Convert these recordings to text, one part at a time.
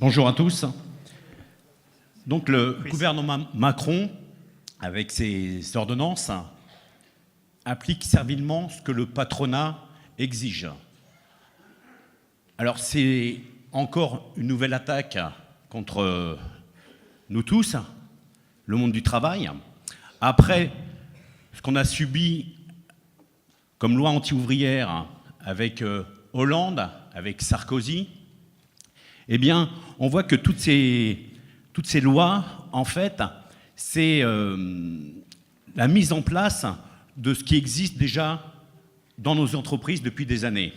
Bonjour à tous. Donc le gouvernement Macron, avec ses ordonnances, applique servilement ce que le patronat exige. Alors c'est encore une nouvelle attaque contre nous tous, le monde du travail. Après ce qu'on a subi comme loi anti-ouvrière avec Hollande, avec Sarkozy, eh bien, on voit que toutes ces lois, en fait, c'est la mise en place de ce qui existe déjà dans nos entreprises depuis des années.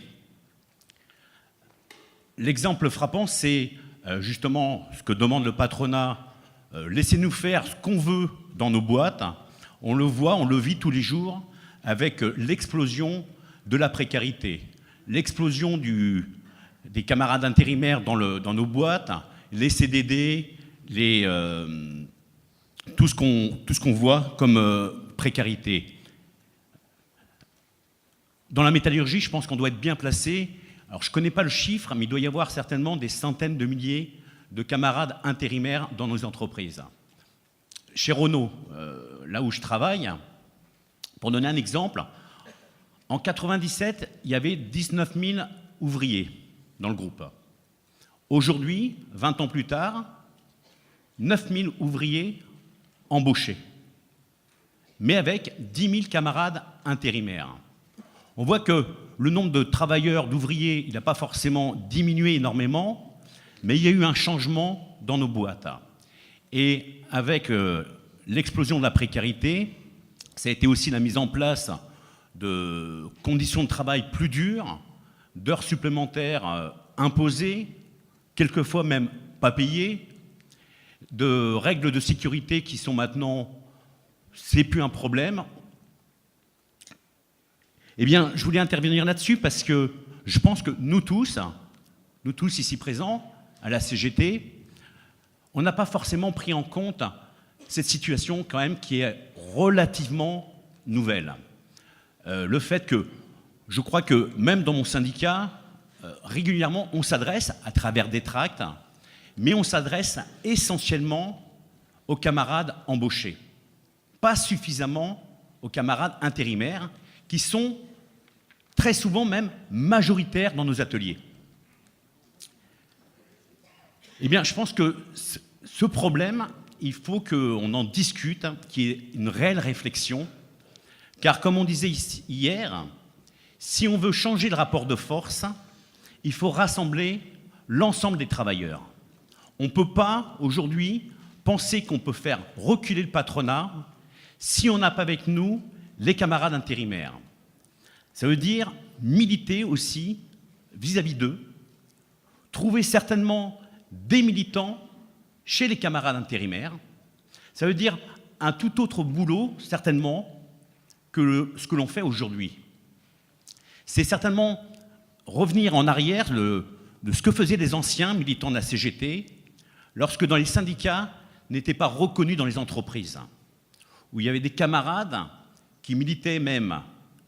L'exemple frappant, c'est justement ce que demande le patronat. Laissez-nous faire ce qu'on veut dans nos boîtes. On le voit, on le vit tous les jours avec l'explosion de la précarité, l'explosion des camarades intérimaires dans nos boîtes, les CDD, tout ce qu'on voit comme précarité. Dans la métallurgie, je pense qu'on doit être bien placé. Alors, je ne connais pas le chiffre, mais il doit y avoir certainement des centaines de milliers de camarades intérimaires dans nos entreprises. Chez Renault, là où je travaille, pour donner un exemple, en 1997, il y avait 19 000 ouvriers dans le groupe. Aujourd'hui, 20 ans plus tard, 9 000 ouvriers embauchés, mais avec 10 000 camarades intérimaires. On voit que le nombre de travailleurs, d'ouvriers, il n'a pas forcément diminué énormément, mais il y a eu un changement dans nos boîtes. Et avec l'explosion de la précarité, ça a été aussi la mise en place de conditions de travail plus dures, d'heures supplémentaires imposées, quelquefois même pas payées, de règles de sécurité qui sont maintenant, c'est plus un problème. Eh bien, je voulais intervenir là-dessus parce que je pense que nous tous ici présents, à la CGT, on n'a pas forcément pris en compte cette situation quand même qui est relativement nouvelle. Le fait que, je crois que même dans mon syndicat, régulièrement, on s'adresse à travers des tracts, mais on s'adresse essentiellement aux camarades embauchés, pas suffisamment aux camarades intérimaires, qui sont très souvent même majoritaires dans nos ateliers. Eh bien, je pense que ce problème, il faut qu'on en discute, qu'il y ait une réelle réflexion, car comme on disait hier, si on veut changer le rapport de force, il faut rassembler l'ensemble des travailleurs. On ne peut pas, aujourd'hui, penser qu'on peut faire reculer le patronat si on n'a pas avec nous les camarades intérimaires. Ça veut dire militer aussi vis-à-vis d'eux, trouver certainement des militants chez les camarades intérimaires. Ça veut dire un tout autre boulot, certainement, que ce que l'on fait aujourd'hui. C'est certainement revenir en arrière de ce que faisaient les anciens militants de la CGT lorsque dans les syndicats n'étaient pas reconnus dans les entreprises, où il y avait des camarades qui militaient même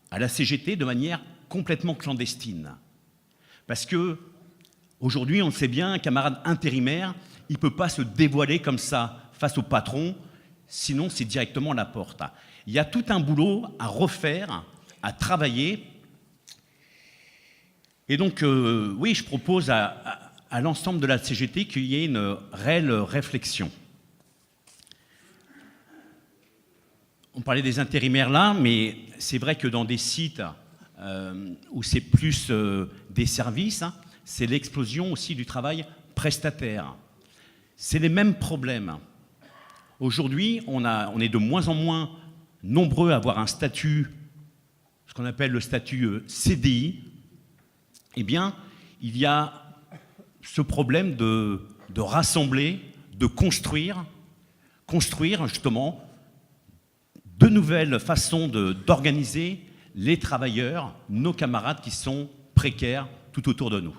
à la CGT de manière complètement clandestine. Parce que aujourd'hui, on le sait bien, un camarade intérimaire, il ne peut pas se dévoiler comme ça face au patron, sinon c'est directement à la porte. Il y a tout un boulot à refaire, à travailler. Et donc, oui, je propose à l'ensemble de la CGT qu'il y ait une réelle réflexion. On parlait des intérimaires là, mais c'est vrai que dans des sites où c'est plus des services, c'est l'explosion aussi du travail prestataire. C'est les mêmes problèmes. Aujourd'hui, on est de moins en moins nombreux à avoir un statut, ce qu'on appelle le statut CDI. Eh bien, il y a ce problème de rassembler, de construire justement de nouvelles façons d'organiser les travailleurs, nos camarades qui sont précaires tout autour de nous.